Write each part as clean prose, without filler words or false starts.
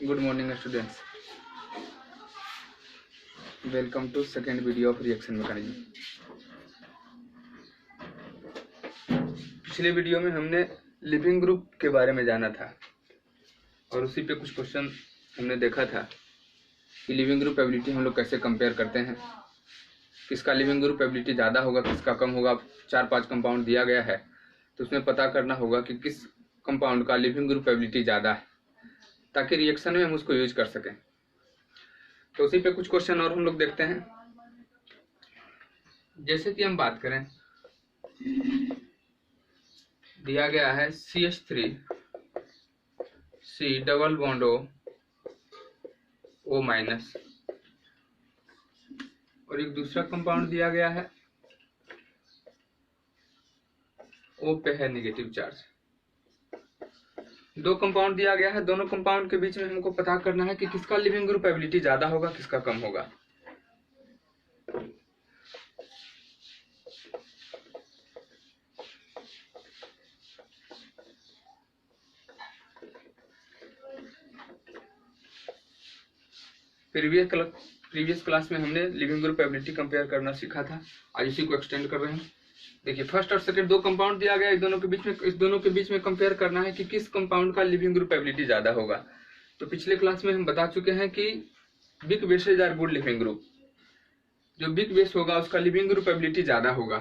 Good morning students. Welcome to second video of reaction mechanism. पिछले video में हमने leaving group के बारे में जाना था और उसी पे कुछ क्वेश्चन हमने देखा था कि लिविंग ग्रुप एबिलिटी हम लोग कैसे कंपेयर करते हैं, किसका लिविंग ग्रुप एबिलिटी ज़्यादा होगा, किसका कम होगा। 4-5 कंपाउंड दिया गया है तो उसमें पता करना होगा कि किस कंपाउंड का लिविंग ग्रुप एबिलिटी ज़्यादा है ताकि रिएक्शन में हम उसको यूज कर सकें। तो उसी पे कुछ क्वेश्चन और हम लोग देखते हैं। जैसे कि हम बात करें, दिया गया है CH3 C double bond O minus और एक दूसरा कंपाउंड दिया गया है O पे है नेगेटिव चार्ज। दो कंपाउंड दिया गया है, दोनों कंपाउंड के बीच में हमको पता करना है कि किसका लिविंग ग्रुप एबिलिटी ज्यादा होगा, किसका कम होगा। प्रीवियस क्लास में हमने लिविंग ग्रुप एबिलिटी कंपेयर करना सीखा था, आज इसी को एक्सटेंड कर रहे हैं। देखिए, फर्स्ट और सेकंड दो कंपाउंड दिया गया है, इस दोनों के बीच में कंपेयर करना है कि किस कंपाउंड का लिविंग ग्रुप एबिलिटी ज्यादा होगा। तो पिछले क्लास में हम बता चुके हैं कि big bases are good leaving group. जो बिग बेस होगा उसका लिविंग ग्रुप एबिलिटी ज्यादा होगा।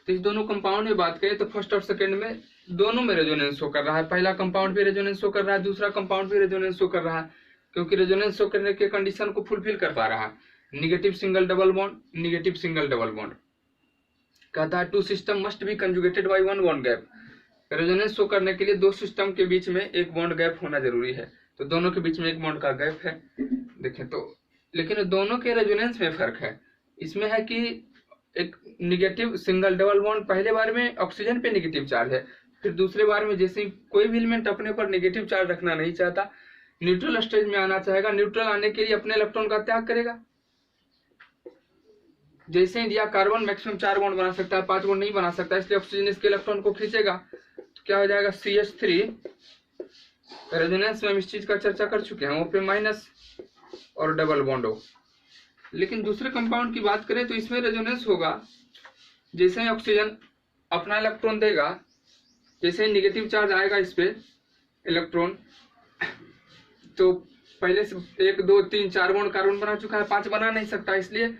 तो इस दोनों कंपाउंड में बात करें तो फर्स्ट और सेकंड में दोनों में रेजोनेंस शो कर रहा है। पहला कंपाउंड भी रेजोनेंस शो कर रहा है, दूसरा कंपाउंड भी रेजोनेंस शो कर रहा है, क्योंकि रेजोनेंस शो करने के कंडीशन को फुलफिल कर पा रहा है। Negative single double bond, negative single double bond. कहता है two system must be conjugated by one bond gap. Resonance show करने के लिए दो सिस्टम के बीच में एक बॉन्ड गैप होना जरूरी है। तो दोनों के बीच में एक बॉन्ड का गैप है। देखें तो, लेकिन दोनों के रेजोनेंस में फर्क है। इसमें है कि एक निगेटिव सिंगल डबल बॉन्ड पहले बार में ऑक्सीजन पे नेगेटिव चार्ज है, फिर दूसरे बार में जैसे कोई भी एलिमेंट अपने पर नेगेटिव चार्ज रखना नहीं चाहता, न्यूट्रल स्टेज में आना चाहेगा, न्यूट्रल आने के लिए अपने इलेक्ट्रॉन का त्याग करेगा। जैसे इंडिया कार्बन मैक्सिमम 4 बॉन्ड बना सकता है, 5 बॉन्ड नहीं बना सकता, इसलिए ऑक्सीजन इसके इलेक्ट्रॉन को खींचेगा। तो क्या हो जाएगा, CH3। रेजोनेंस में हम इस चीज का चर्चा कर चुके हैं, O पे माइनस और डबल बॉन्ड O। लेकिन दूसरे कंपाउंड की बात करें तो इसमें रेजोनेंस होगा जैसे ही ऑक्सीजन अपना इलेक्ट्रॉन देगा, जैसे ही निगेटिव चार्ज आएगा इस पे इलेक्ट्रॉन, तो पहले से 1 2 3 4 बॉन्ड कार्बन बना चुका है, 5 बना नहीं सकता, इसलिए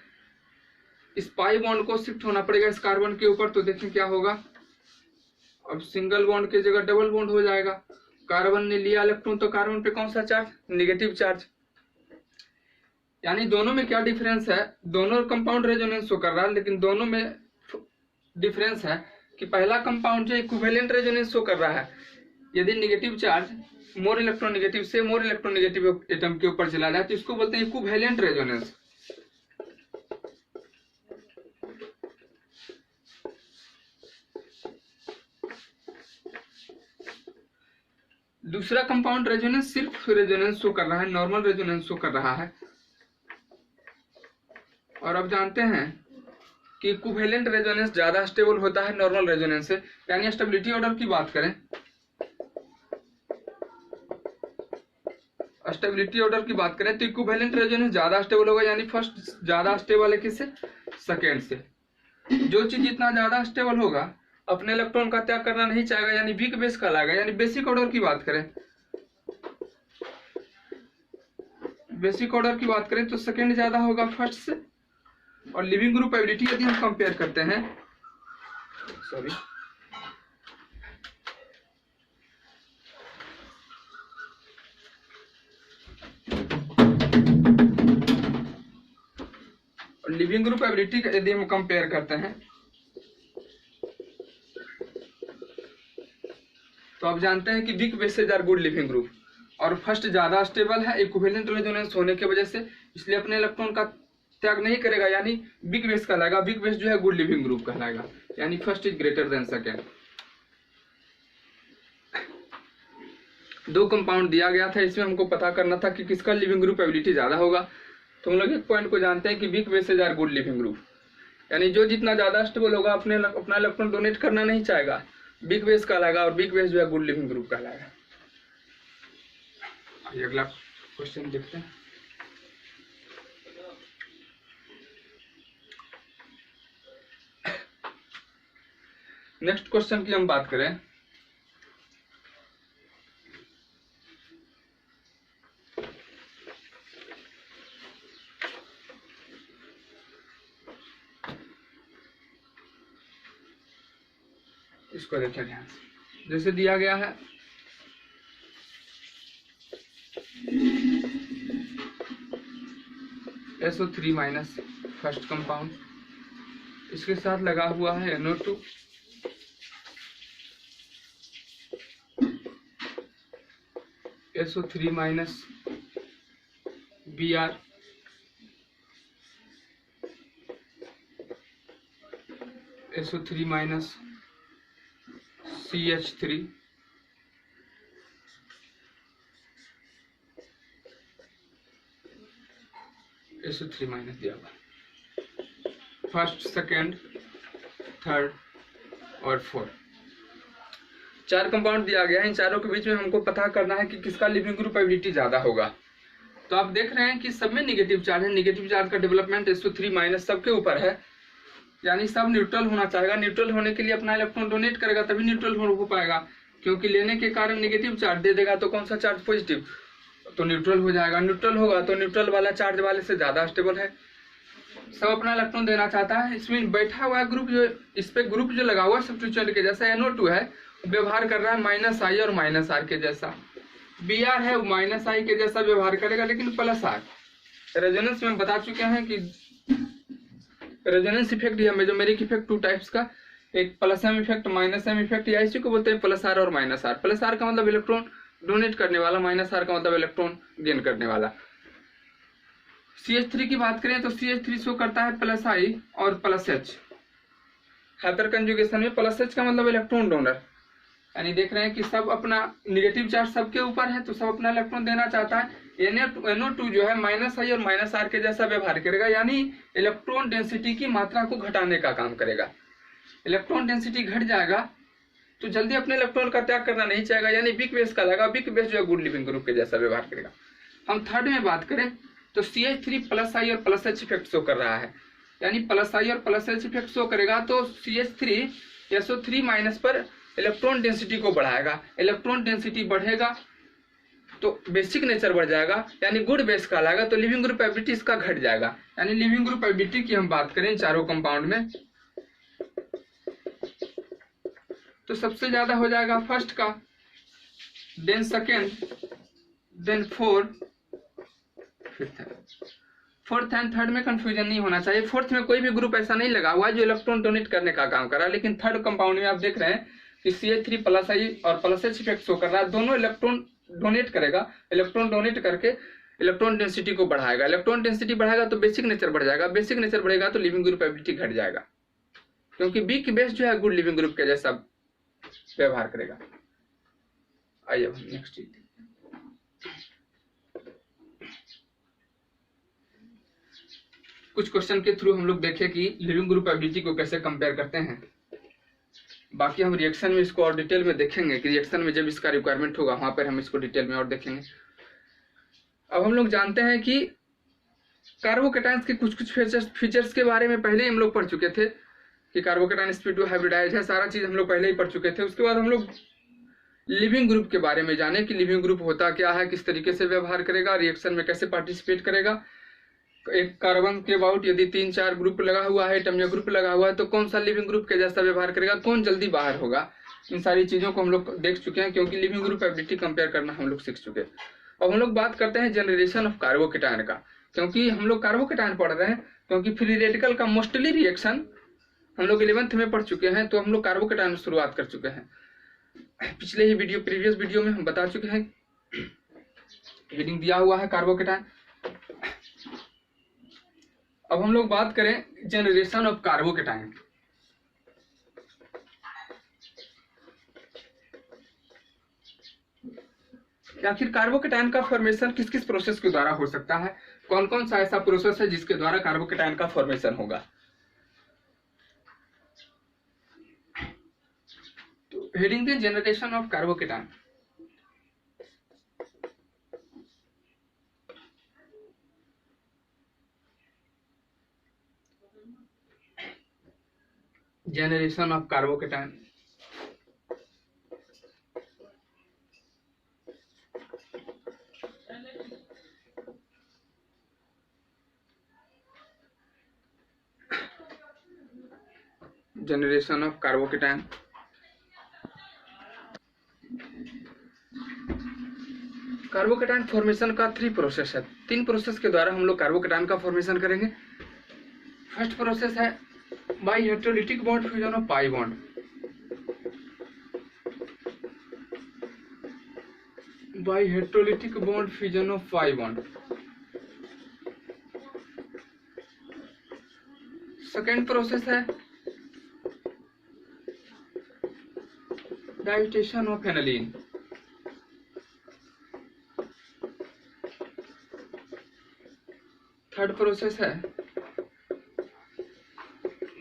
इस पाई बॉन्ड को शिफ्ट होना पड़ेगा इस कार्बन के ऊपर। तो देखें क्या होगा, अब सिंगल बॉन्ड की जगह डबल बॉन्ड हो जाएगा। कार्बन ने लिया इलेक्ट्रॉन तो कार्बन पे कौन सा चार्ज, नेगेटिव चार्ज। यानी दोनों में क्या डिफरेंस है, दोनों कंपाउंड रेजोनेंस शो कर रहा है, लेकिन दोनों में डिफरेंस है कि पहला कंपाउंड जो इक्विवेलेंट रेजोनेंस शो कर रहा है, यदि negative charge more electron negative से मोर इलेक्ट्रॉन नेगेटिव एटम के ऊपर चला जाए तो इसको बोलते हैं इक्विवेलेंट रेजोनेंस। दूसरा कंपाउंड रेजोनेंस सिर्फ रेजोनेंस शो कर रहा है, नॉर्मल रेजोनेंस शो कर रहा है। और अब जानते हैं कि इक्विवेलेंट रेजोनेंस ज्यादा स्टेबल होता है नॉर्मल रेजोनेंस से। यानी स्टेबिलिटी ऑर्डर की बात करें, स्टेबिलिटी ऑर्डर की बात करें तो इक्विवेलेंट रेजोनेंस ज्यादा स्टेबल होगा। यानी फर्स्ट ज्यादा स्टेबल है किससे, सेकेंड से। जो चीज जितना ज्यादा स्टेबल होगा अपने इलेक्ट्रॉन का त्याग करना नहीं चाहेगा, यानी वीक बेस कहलाएगा। यानी बेसिक ऑर्डर की बात करें, बेसिक ऑर्डर की बात करें तो सेकेंड ज्यादा होगा फर्स्ट से। और लिविंग ग्रुप एबिलिटी यदि हम कंपेयर करते हैं, सॉरी, लिविंग ग्रुप एबिलिटी यदि हम कंपेयर करते हैं तो आप जानते हैं कि weak bases are good leaving group. और फर्स्ट ज्यादा स्टेबल है इक्विवेलेंट रेजोनेंस होने की वजह से, इसलिए अपने इलेक्ट्रॉन का त्याग नहीं करेगा, यानी बिग बेस कहलाएगा। बिग बेस जो है गुड लिविंग ग्रुप कहलाएगा, यानी first is greater than second. दो कंपाउंड दिया गया था, इसमें हमको पता करना था कि किसका लिविंग ग्रुप एबिलिटी ज्यादा होगा। तो हम लोग एक पॉइंट को जानते हैं कि big bases are good leaving group, यानी जो जितना ज्यादा स्टेबल होगा अपना इलेक्ट्रॉन डोनेट करना नहीं चाहेगा, बिग बेस कहलाएगा। और बिग बेस जो है गुड लिविंग ग्रुप कहलाएगा। अगला क्वेश्चन देखते हैं। नेक्स्ट क्वेश्चन की हम बात करें, इसको देखिए ध्यान से। जैसे दिया गया है SO3 माइनस फर्स्ट कंपाउंड, इसके साथ लगा हुआ है NO2, SO3 minus Br, SO3 minus CH3, SO3 minus दिया हुआ फर्स्ट, सेकेंड, थर्ड और फोर्थ, 4 कंपाउंड दिया गया है। इन चारों के बीच में हमको पता करना है कि किसका लिविंग ग्रुप एबिलिटी ज्यादा होगा। तो आप देख रहे हैं कि सब में निगेटिव चार्ज है। निगेटिव चार्ज का डेवलपमेंट SO3 माइनस सबके ऊपर है, यानी सब न्यूट्रल होना चाहेगा। न्यूट्रल होने के लिए अपना इलेक्ट्रॉन डोनेट करेगा तभी न्यूट्रल हो पाएगा, क्योंकि लेने के कारण नेगेटिव चार्ज दे देगा तो कौन सा चार्ज पॉजिटिव, तो न्यूट्रल हो जाएगा। न्यूट्रल होगा तो न्यूट्रल वाला चार्ज वाले से ज्यादा स्टेबल है, सब अपना इलेक्ट्रॉन देना चाहता है। इसमें बैठा हुआ ग्रुप जो इस पे ग्रुप जो लगा हुआ सब्स्टिट्यूएंट के जैसा NO2 है, व्यवहार कर रहा है -I और -R के जैसा। Br है -I के जैसा व्यवहार करेगा लेकिन +R। रेजोनेंस में हम बता चुके हैं कि रेजोनेंस इफेक्ट या मेसोमेरिक इफेक्ट 2 टाइप्स का, एक +M इफेक्ट, -M इफेक्ट, या इसी को बोलते हैं +R और -R। +R का मतलब इलेक्ट्रॉन डोनेट करने वाला, -R का मतलब इलेक्ट्रॉन गेन करने वाला। CH3 की बात करें तो CH3 शो करता है +I और +H। हाइपर कंजुगेशन में +H का मतलब इलेक्ट्रॉन डोनर, यानी देख रहे हैं कि सब अपना निगेटिव चार्ज सबके ऊपर है तो सब अपना इलेक्ट्रॉन देना चाहता है। NO2 जो है -I और -R के जैसा व्यवहार करेगा, यानी इलेक्ट्रॉन डेंसिटी की मात्रा को घटाने का काम करेगा। इलेक्ट्रॉन डेंसिटी घट जाएगा तो जल्दी अपने इलेक्ट्रॉन का त्याग करना नहीं चाहेगा, यानी वीक बेस का लगा। वीक बेस जो है गुड लिविंग ग्रुप के जैसा व्यवहार करेगा। हम थर्ड में बात करें तो CH3 +I और +H इफेक्ट शो कर रहा है, यानी +I और +H इफेक्ट शो करेगा तो CH3 SO3 माइनस पर इलेक्ट्रॉन डेंसिटी को बढ़ाएगा। इलेक्ट्रॉन डेंसिटी बढ़ेगा तो बेसिक नेचर बढ़ जाएगा, यानी गुड बेस का लाएगा, तो लिविंग ग्रुप एबिलिटी इसका घट जाएगा। यानी लिविंग ग्रुप एबिलिटी की हम बात करें चारों कंपाउंड में तो सबसे ज्यादा हो जाएगा फर्स्ट का, then second, then fourth and third में कंफ्यूजन नहीं होना चाहिए। फोर्थ में कोई भी ग्रुप ऐसा नहीं लगा हुआ जो इलेक्ट्रॉन डोनेट करने का काम कर रहा है, लेकिन थर्ड कंपाउंड में आप देख रहे हैं कि CH3 +I और +H इफेक्ट शो कर रहा है। दोनों इलेक्ट्रॉन डोनेट करेगा, इलेक्ट्रॉन डोनेट करके इलेक्ट्रॉन डेंसिटी को बढ़ाएगा। इलेक्ट्रॉन डेंसिटी बढ़ाएगा तो बेसिक नेचर बढ़ जाएगा, बेसिक नेचर बढ़ेगा तो लिविंग ग्रुप एबिलिटी घट जाएगा, क्योंकि बी की बेस जो है गुड लिविंग ग्रुप के जैसा व्यवहार करेगा। आइए अब नेक्स्ट चीज, कुछ क्वेश्चन के थ्रू हम लोग देखें कि लिविंग ग्रुप एबिलिटी को कैसे कंपेयर करते हैं। बाकी हम रिएक्शन में इसको और डिटेल में देखेंगे कि रिएक्शन में जब इसका रिक्वायरमेंट होगा वहां पर हम इसको डिटेल में और देखेंगे। अब हम लोग जानते हैं कि कार्बोकेटाइंस के कुछ कुछ फीचर्स के बारे में पहले ही हम लोग पढ़ चुके थे कि कार्बोकेटाइन sp2 हाइब्रिडाइज है, सारा चीज हम लोग पहले ही पढ़ चुके थे। उसके बाद हम लोग लिविंग ग्रुप के बारे में जाने कि लिविंग ग्रुप होता क्या है, किस तरीके से व्यवहार करेगा, रिएक्शन में कैसे पार्टिसिपेट करेगा। एक कार्बन के अबाउट यदि 3-4 ग्रुप लगा हुआ है, एटम या ग्रुप लगा हुआ है, तो कौन सा लिविंग ग्रुप के जैसा व्यवहार करेगा, कौन जल्दी बाहर होगा। इन सारी चीजों को हम लोग देख चुके हैं, क्योंकि लिविंग ग्रुप एबिलिटी कंपेयर करना हम लोग सीख चुके हैं। अब हम लोग बात करते हैं जनरेशन ऑफ कार्बोकेटाइन का, क्योंकि हम लोग कार्बोकेटाइन पढ़ रहे हैं, क्योंकि फ्री रेडिकल का मोस्टली रिएक्शन हम लोग 11th में पढ़ चुके हैं, तो हम लोग कार्बोकेटाइन शुरुआत कर चुके हैं। पिछले ही वीडियो, प्रीवियस वीडियो में हम बता चुके हैं, हेडिंग दिया हुआ है कार्बोकेटाइन। अब हम लोग बात करें जनरेशन ऑफ कार्बोकेटाइन। आखिर कार्बोकेटाइन का फॉर्मेशन किस किस प्रोसेस के द्वारा हो सकता है, कौन कौन सा ऐसा प्रोसेस है जिसके द्वारा कार्बोकेटाइन का फॉर्मेशन होगा। तो हेडिंग दें generation of carbocation. Generation of carbocation. Generation of carbocation. Carbocation formation का 3 प्रोसेस है। 3 प्रोसेस के द्वारा हम लोग कार्बोकेटाइन का फॉर्मेशन करेंगे। फर्स्ट प्रोसेस है by heterolytic bond fission of pi bond. By heterolytic bond fission of pi bond. Second process है diazotation of aniline. Third process है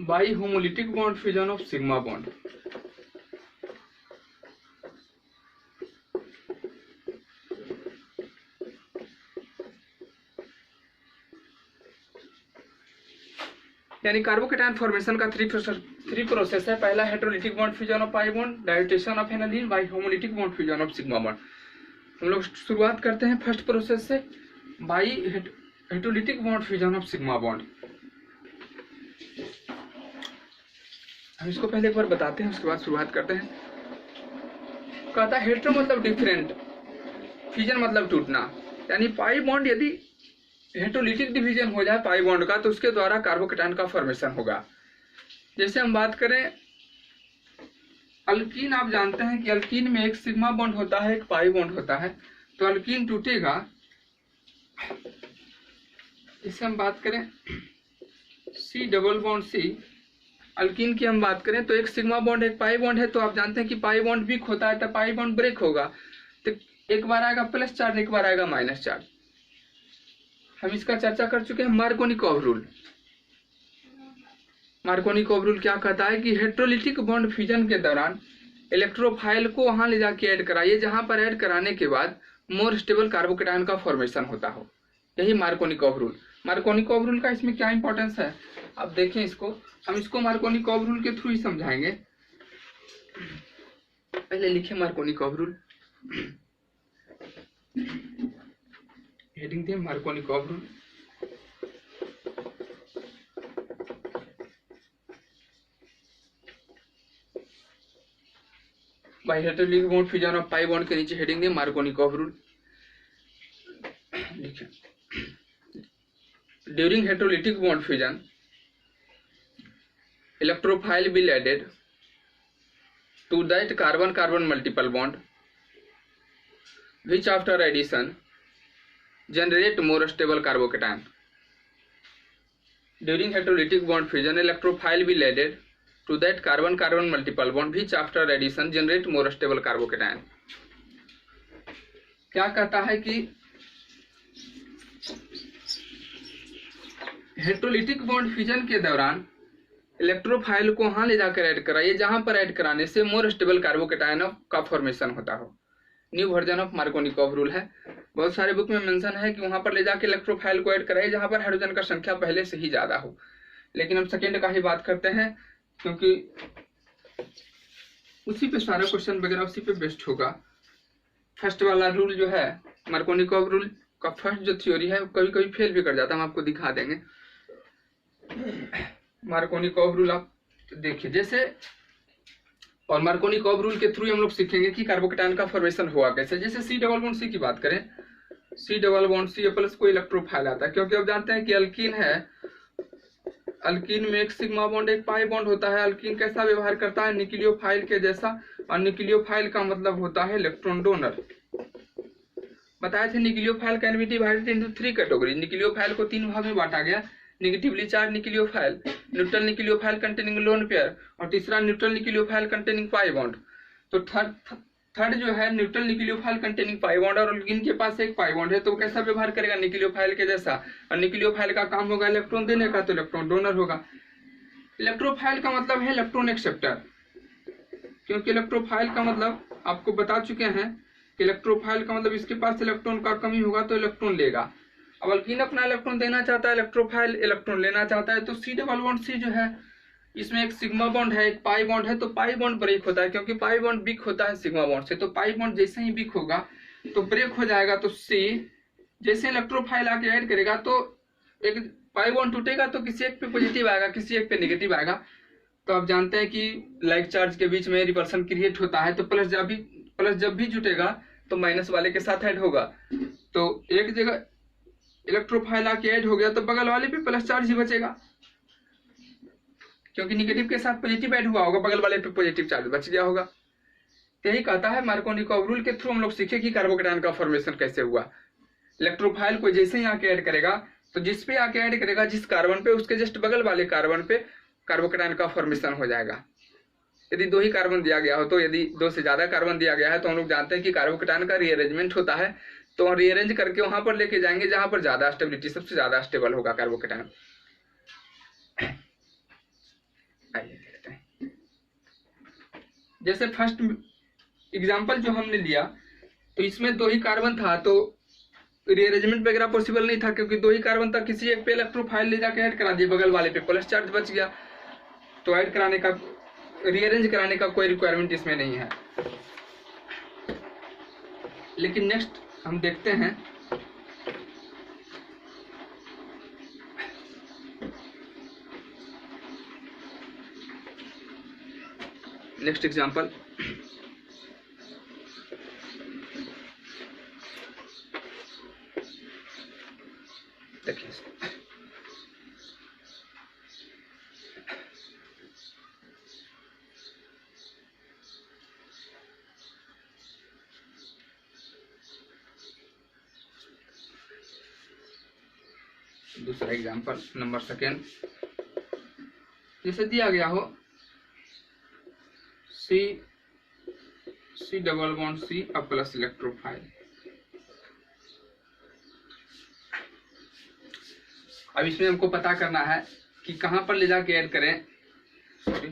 by homolytic bond fission of sigma bond. यानी carbocation formation का 3 process है। पहला heterolytic bond fission of pi bond, diazotation of aniline, by homolytic bond fission of sigma bond. हम लोग शुरुआत करते हैं फर्स्ट प्रोसेस से, by heterolytic bond fission of sigma bond. हम इसको पहले एक बार बताते हैं, उसके बाद शुरुआत करते हैं। कहता है हेटेरो मतलब डिफरेंट, फ्यूजन मतलब टूटना। यानी पाई बॉन्ड यदि हेटेरोलिटिक डिवीजन हो जाए पाई बॉन्ड का तो उसके द्वारा कार्बोकेटाइन का फॉर्मेशन होगा। जैसे हम बात करें अल्कीन, आप जानते हैं कि अल्कीन में एक सिग्मा बॉन्ड होता है, एक पाई बॉन्ड होता है। तो अल्कीन टूटेगा। जैसे हम बात करें C double bond C, alkene की हम बात करें तो एक सिग्मा बॉन्ड एक पाई बॉन्ड है। तो आप जानते हैं कि पाई बॉन्ड वीक होता है तो पाई बॉन्ड ब्रेक होगा, तो एक बार आएगा प्लस चार्ज, एक बार आएगा माइनस चार्ज। हम इसका चर्चा कर चुके हैं। Markovnikov rule. मार्कोनिकॉव रूल क्या कहता है कि हेटेरोलिटिक बॉन्ड फ्यूजन के दौरान इलेक्ट्रोफाइल को वहां ले जाके ऐड कराइए जहां पर ऐड कराने के बाद मोर स्टेबल कार्बोकेटाइन का फॉर्मेशन होता हो। यही मार्कोनिकॉव रूल। मार्कोनिकॉव रूल का इसमें क्या इंपॉर्टेंस है आप देखें इसको। हम इसको मार्कोनिकॉव रूल के थ्रू ही समझाएंगे। पहले लिखे मार्कोनिकॉव रूल, हेडिंग दिए Markovnikov rule. By heterolytic bond fission of pi bond के नीचे हेडिंग दिए मार्कोनिकॉव रूल। लिखे during heterolytic bond fusion electrophile will added to that carbon carbon multiple bond which after addition generate more stable carbocation. During heterolytic bond fusion electrophile will added to that carbon carbon multiple bond which after addition generate more stable carbocation. क्या कहता है कि heterolytic bond fusion के दौरान electrophile को वहां ले जाकर ऐड कराइए जहां पर ऐड कराने से मोर स्टेबल कार्बोकेटाइन का फॉर्मेशन होता हो। New version of Markovnikov rule है। बहुत सारे बुक में मेंशन है कि वहां पर ले जाकर इलेक्ट्रोफाइल को ऐड कराइए जहां पर हाइड्रोजन का संख्या पहले से ही ज्यादा हो। लेकिन हम सेकेंड का ही बात करते हैं क्योंकि उसी पे सारा क्वेश्चन वगैरह उसी पे बेस्ड होगा। फर्स्ट वाला रूल जो है मार्कोनिकॉव रूल का फर्स्ट जो थ्योरी है कभी कभी फेल भी कर जाता है, हम आपको दिखा देंगे। मार्कोनिकॉव रूल आप देखिए जैसे, और मार्कोनिकॉव रूल के थ्रू हम लोग सीखेंगे कि कार्बोकेटाइन का फॉर्मेशन हुआ कैसे। जैसे सी डबल बॉन्ड सी की बात करें, C double bond C plus को इलेक्ट्रोफाइल आता है क्योंकि आप जानते हैं कि अल्कीन है, अल्कीन में एक सिग्मा बॉन्ड एक पाई बॉन्ड होता है। अल्कीन कैसा व्यवहार करता है न्यूक्लियोफाइल के जैसा, और न्यूक्लियोफाइल का मतलब होता है इलेक्ट्रॉन डोनर। बताए थे nucleophile can be divided into 3 category. Nucleophile को 3 भाग में बांटा गया, negatively charge nucleophile, neutral nucleophile containing lone pair, और तीसरा neutral nucleophile containing pi bond. तो थर्ड जो है neutral nucleophile containing pi bond, और इनके पास एक पाई बॉन्ड है तो कैसा व्यवहार करेगा न्यूक्लियोफाइल के जैसा। और न्यूक्लियोफाइल का काम होगा इलेक्ट्रॉन देने का, तो इलेक्ट्रॉन डोनर होगा। इलेक्ट्रोफाइल का मतलब है इलेक्ट्रॉन एक्सेप्टर, क्योंकि इलेक्ट्रोफाइल का मतलब आपको बता चुके हैं कि इलेक्ट्रोफाइल का मतलब इसके पास इलेक्ट्रॉन का कमी होगा तो इलेक्ट्रॉन लेगा। अब अल्कीन अपना इलेक्ट्रॉन देना चाहता है, इलेक्ट्रोफाइल इलेक्ट्रॉन लेना चाहता है, तो सी डबल बॉन्ड सी जो है इसमें एक सिग्मा बॉन्ड है, एक पाई बॉन्ड है, तो पाई बॉन्ड ब्रेक होता है क्योंकि पाई बॉन्ड वीक होता है सिग्मा बॉन्ड से, तो पाई बॉन्ड जैसे ही वीक होगा तो ब्रेक हो जाएगा। तो सी जैसे इलेक्ट्रोफाइल आके ऐड करेगा तो एक पाई बॉन्ड टूटेगा तो किसी एक पे पॉजिटिव आएगा, किसी एक पे नेगेटिव आएगा। तो आप जानते हैं कि लाइक चार्ज के बीच में रिपल्सन क्रिएट होता है, तो प्लस जब भी जुटेगा तो माइनस वाले के साथ ऐड होगा। तो एक जगह इलेक्ट्रोफाइल आके ऐड हो गया तो बगल वाले पे प्लस चार्ज ही बचेगा, क्योंकि निगेटिव के साथ पॉजिटिव ऐड हुआ होगा, बगल वाले पे पॉजिटिव चार्ज बच गया होगा। यही कहता है मार्कोनिकोव रूल के थ्रू हम लोग सीखे कि कार्बोकेटायन का फॉर्मेशन कैसे हुआ। इलेक्ट्रोफाइल को जैसे ही आके ऐड करेगा तो जिस पे आके ऐड करेगा जिस कार्बन पे, उसके जस्ट बगल वाले कार्बन पे कार्बोकेटायन का फॉर्मेशन हो जाएगा। यदि 2 ही कार्बन दिया गया हो, तो यदि 2 से ज्यादा कार्बन दिया गया है तो हम लोग जानते हैं कि कार्बोकेटायन का रीअरेंजमेंट होता है, तो रीअरेंज करके वहां पर लेके जाएंगे जहां पर ज्यादा स्टेबिलिटी, सबसे ज्यादा स्टेबल होगा कार्बोकेटायन। आइए देखते हैं, जैसे फर्स्ट एग्जाम्पल जो हमने लिया तो इसमें 2 ही कार्बन था, तो रीअरेंजमेंट वगैरह पॉसिबल नहीं था क्योंकि 2 ही कार्बन था। किसी एक पे इलेक्ट्रोफाइल ले जाके ऐड करा दिया, बगल वाले पे प्लस चार्ज बच गया, तो ऐड कराने का, रीअरेंज कराने का कोई रिक्वायरमेंट इसमें नहीं है। लेकिन नेक्स्ट हम देखते हैं, नेक्स्ट एग्जांपल देखिए। दूसरा एग्जांपल नंबर सेकेंड, जैसे दिया गया हो C डबल बॉन्ड C अब प्लस इलेक्ट्रोफाइल। अब इसमें हमको पता करना है कि कहां पर ले जाके ऐड करें। सॉरी,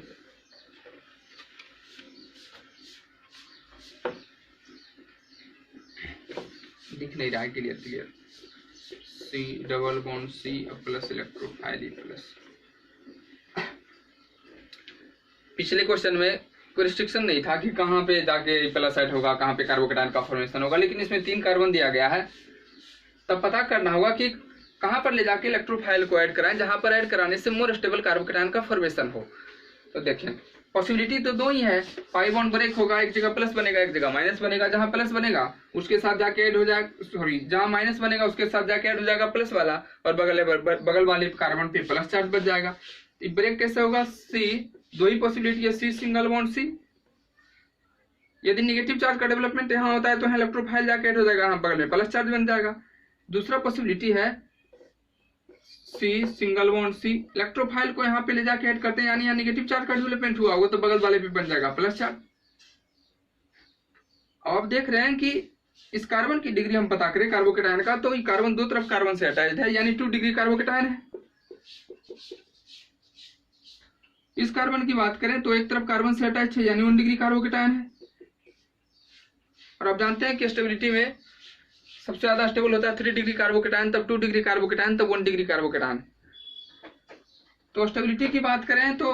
दिख नहीं रहा है clear. C double bond C अब प्लस इलेक्ट्रोफाइल प्लस। पिछले क्वेश्चन में कोई रिस्ट्रिक्शन नहीं था कि कहाँ पे जाके प्लस ऐड होगा, कहाँ पे कार्बोकेटायन का फॉर्मेशन होगा, लेकिन इसमें 3 कार्बन दिया गया है। तब पता करना होगा कि कहां पर ले जाके इलेक्ट्रोफाइल को ऐड कराएं जहां पर ऐड कराने से मोर स्टेबल कार्बोकेटायन का फॉर्मेशन हो। तो देखें, पॉसिबिलिटी तो 2 ही है, पाई बॉन्ड ब्रेक होगा, एक जगह प्लस बनेगा, एक जगह माइनस बनेगा। जहां प्लस बनेगा उसके साथ जाके ऐड हो जाएगा, सॉरी जहां माइनस बनेगा उसके साथ जाके ऐड हो जाएगा प्लस वाला, और बगल वाले कार्बन पे प्लस चार्ज बच जाएगा। ब्रेक कैसे होगा? C 2 ही पॉसिबिलिटी है, C सिंगल बॉन्ड C। यदि नेगेटिव चार्ज का डेवलपमेंट यहाँ होता है तो यहाँ इलेक्ट्रोफाइल जाके ऐड हो जाएगा, यहाँ बगल में प्लस चार्ज बन जाएगा। दूसरा पॉसिबिलिटी है C single bond C, electrophile को यहाँ पे ले जाके ऐड करते हैं, यानी यहाँ नेगेटिव चार्ज का डेवलपमेंट हुआ होगा तो बगल वाले पे बन जाएगा प्लस चार्ज। अब आप देख रहे हैं कि इस कार्बन की डिग्री हम पता करें कार्बोकेटायन का, तो ये कार्बन 2 तरफ कार्बन से अटैच्ड है, यानी 2 डिग्री कार्बोकेटायन है। इस कार्बन की बात करें तो एक तरफ कार्बन से अटैच है, यानी 1 डिग्री कार्बोकेटायन है। और आप जानते हैं कि स्टेबिलिटी में सबसे ज्यादा स्टेबल होता है 3 डिग्री कार्बोकेटायन, तब 2 डिग्री कार्बोकेटायन, तब 1 डिग्री कार्बोकेटायन। तो स्टेबिलिटी की बात करें तो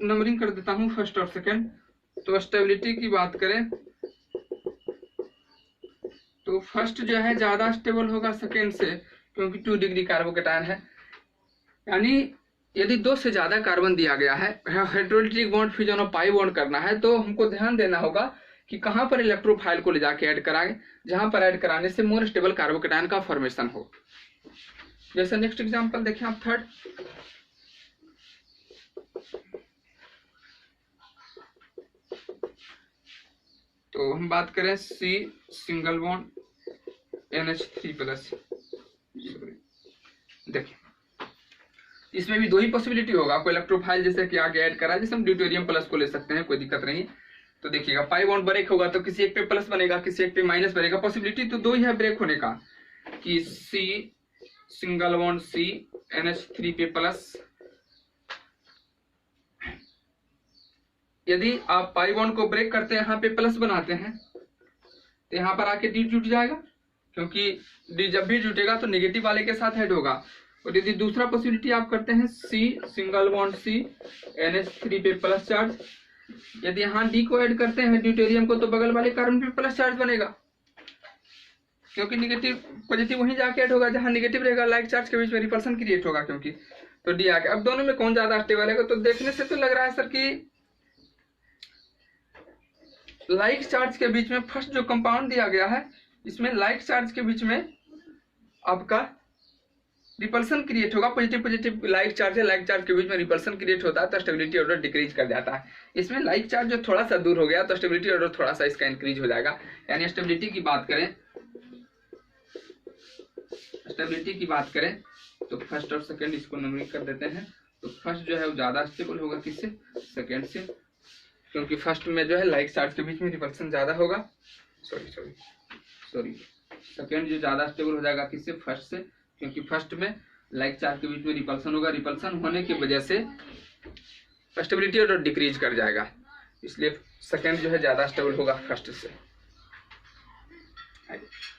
नंबरिंग कर देता हूं फर्स्ट और सेकंड। तो स्टेबिलिटी की बात करें तो फर्स्ट जो है ज्यादा स्टेबल होगा सेकंड से, क्योंकि 2 डिग्री कार्बोकेटायन है। यानी यदि 2 से ज्यादा कार्बन दिया गया है, हाइड्रोलिटिक बॉन्ड फ्यूजन और पाई बॉन्ड करना है, तो हमको ध्यान देना होगा कि कहां पर इलेक्ट्रोफाइल को ले जाके ऐड कराएं जहां पर ऐड कराने से मोर स्टेबल कार्बोकेटायन का फॉर्मेशन हो। जैसे नेक्स्ट एग्जांपल देखें आप थर्ड, तो हम बात करें C single bond NH3 plus. देखिए इसमें भी 2 ही पॉसिबिलिटी होगा, कोई इलेक्ट्रोफाइल जैसे कि आगे ऐड करा, जैसे हम ड्यूटेरियम प्लस को ले सकते हैं, कोई दिक्कत नहीं। तो देखिएगा पाई बॉन्ड ब्रेक होगा तो किसी एक पे प्लस बनेगा, किसी एक पे माइनस बनेगा। पॉसिबिलिटी तो 2 ही है ब्रेक होने का, कि C single bond C NH3 पे प्लस। यदि आप पाई बॉन्ड को ब्रेक करते हैं, यहाँ पे प्लस बनाते हैं, तो यहाँ पर आके D जुट जाएगा, क्योंकि D जब भी जुटेगा तो नेगेटिव वाले के साथ ऐड होगा। और यदि दूसरा पॉसिबिलिटी आप करते हैं C single bond C NH3 पे प्लस चार्ज, यदि यहाँ डी को ऐड करते हैं ड्यूटेरियम को तो बगल वाले कार्बन पे प्लस चार्ज बनेगा, क्योंकि निगेटिव पॉजिटिव वहीं जाके ऐड होगा जहाँ निगेटिव रहेगा, लाइक चार्ज के बीच में रिपल्सन क्रिएट होगा क्योंकि, तो डी आ गया। अब दोनों में कौन ज्यादा स्टेबल है? तो देखने से तो लग रहा है सर कि लाइक चार्ज के बीच में फर्स्ट जो कंपाउंड दिया गया है इसमें लाइक चार्ज के बीच में आपका रिपल्सन क्रिएट होगा, पॉजिटिव पॉजिटिव लाइक चार्ज है, लाइक चार्ज के बीच में रिपल्सन क्रिएट होता है तो स्टेबिलिटी ऑर्डर डिक्रीज कर जाता है। इसमें लाइक चार्ज जो थोड़ा सा दूर हो गया तो स्टेबिलिटी ऑर्डर थोड़ा सा इसका इंक्रीज हो जाएगा। यानी स्टेबिलिटी की बात करें तो फर्स्ट और सेकंड इसको नंबरिंग कर देते हैं। तो फर्स्ट जो है वो ज्यादा स्टेबल होगा किससे? सेकंड से, क्योंकि फर्स्ट में जो है लाइक चार्ज के बीच में रिपल्सन ज्यादा होगा, सॉरी सेकंड जो ज्यादा स्टेबल हो जाएगा किससे? फर्स्ट से, क्योंकि फर्स्ट में लाइक चार्ज के बीच में रिपल्सन होगा, रिपल्सन होने की वजह से स्टेबिलिटी और डिक्रीज कर जाएगा, इसलिए सेकंड जो है ज्यादा स्टेबल होगा फर्स्ट से।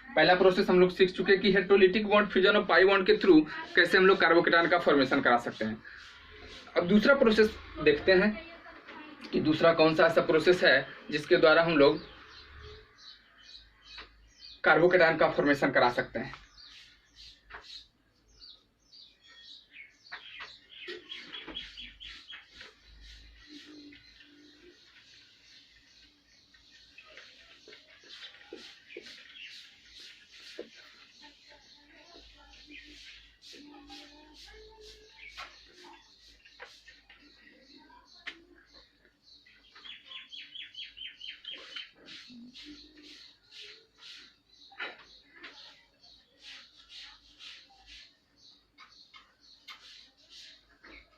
पहला प्रोसेस हम लोग सीख चुके कि हेटेरोलिटिक बॉन्ड फ्यूजन और पाई बॉन्ड के थ्रू कैसे हम लोग कार्बोकेटायन का फॉर्मेशन करा सकते हैं। अब दूसरा प्रोसेस देखते हैं कि दूसरा कौन सा ऐसा प्रोसेस है जिसके द्वारा हम लोग कार्बोकेटायन का फॉर्मेशन करा सकते हैं।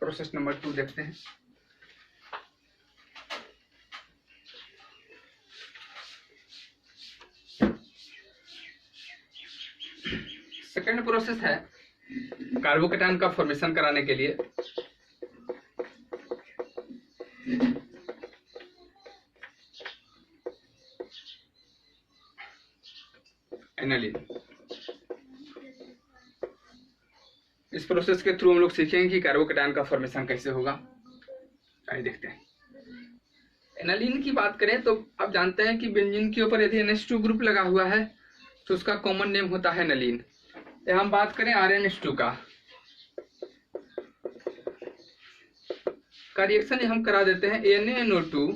प्रोसेस नंबर 2 देखते हैं। सेकेंड प्रोसेस है कार्बोकेटायन का फॉर्मेशन कराने के लिए एनालिन। इस प्रोसेस के थ्रू हम लोग सीखेंगे कि कार्बोकेटायन का फॉर्मेशन कैसे होगा। आइए देखते हैं। एनालिन की बात करें तो आप जानते हैं कि बेंजीन के ऊपर यदि NH2 ग्रुप लगा हुआ है तो उसका कॉमन नेम होता है एनालिन। यहाँ हम बात करें RNH2 का रिएक्शन हम करा देते हैं NaNO2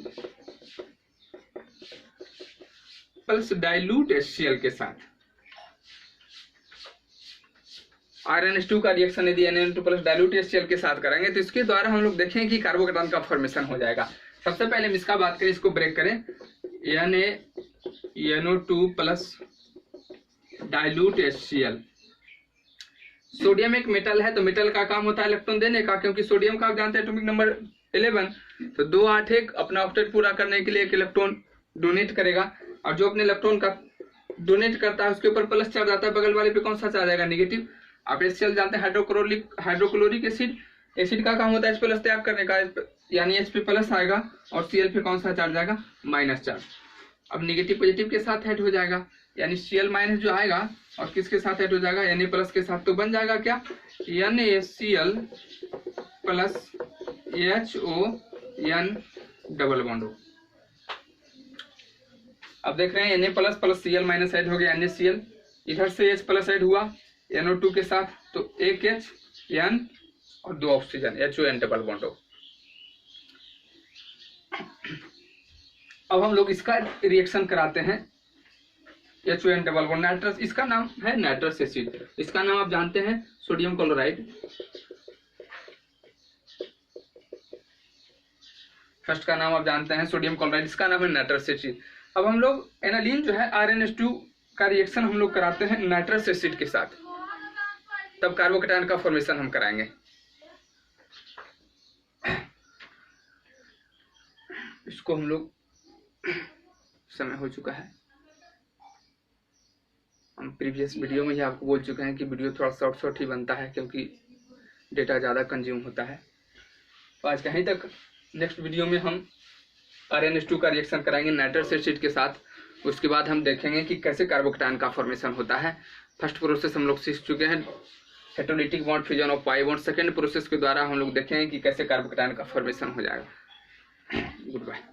प्लस डाइल्यूट HCl के साथ। RNH2 का रिएक्शन यदि NaNO2 प्लस डाइल्यूट HCl के साथ करेंगे तो इसके द्वारा हम लोग देखेंगे कि कार्बोकेटायन का फॉर्मेशन हो जाएगा। सबसे पहले हम इसका बात करें, इसको ब्रेक करें। NaNO2 plus dilute HCl। Sodium एक मेटल है तो मेटल का काम होता है इलेक्ट्रॉन देने का, क्योंकि सोडियम का आप जानते हैं एटॉमिक नंबर 11, तो 281 अपना ऑक्टेट पूरा करने के लिए एक इलेक्ट्रॉन डोनेट करेगा, और जो अपने इलेक्ट्रॉन का डोनेट करता है उसके ऊपर प्लस चार्ज आता है, बगल वाले पे कौन सा चार्ज आएगा? नेगेटिव। आप HCl जानते हैं हाइड्रोक्लोरिक एसिड का काम होता है H+ त्याग करने का, यानी H+ आएगा और Cl पे कौन सा चार्ज आएगा? Minus charge. अब नेगेटिव पॉजिटिव के साथ ऐड हो जाएगा, यानी Cl- जो आएगा और किसके साथ ऐड हो जाएगा? Na+ के साथ। तो बन जाएगा क्या? NaCl plus HON double bond. अब देख रहे हैं Na प्लस Cl- ऐड हो गया NaCl, इधर से H+ ऐड हुआ NO2 के साथ, तो एक H N और 2 ऑक्सीजन HON डबल बॉन्ड। अब हम लोग इसका रिएक्शन कराते हैं HON डबल बॉन्ड नाइट्रस, इसका नाम है नाइट्रस एसिड, इसका नाम आप जानते हैं सोडियम क्लोराइड। फर्स्ट का नाम आप जानते हैं सोडियम क्लोराइड, इसका नाम है नाइट्रस एसिड। अब हम लोग एनालिन जो है RNH2 का रिएक्शन हम लोग कराते हैं नाइट्रस एसिड के साथ, तब कार्बोकेटायन का फॉर्मेशन हम कराएंगे। इसको हम लोग समय हो चुका है, हम प्रीवियस वीडियो में ही आपको बोल चुके हैं कि वीडियो थोड़ा शॉर्ट ही बनता है क्योंकि डेटा ज़्यादा कंज्यूम होता है। तो आज कहीं तक, नेक्स्ट वीडियो में हम RNH2 का रिएक्शन कराएंगे नाइट्रस एसिड के साथ, उसके बाद हम देखेंगे कि कैसे कार्बोकेटायन का फॉर्मेशन होता है। फर्स्ट प्रोसेस हम लोग सीख चुके हैं heterolytic bond, fission of pi bond. Second process के द्वारा हम लोग देखेंगे कि कैसे कार्बोकैटायन का फॉर्मेशन हो जाएगा। Good bye.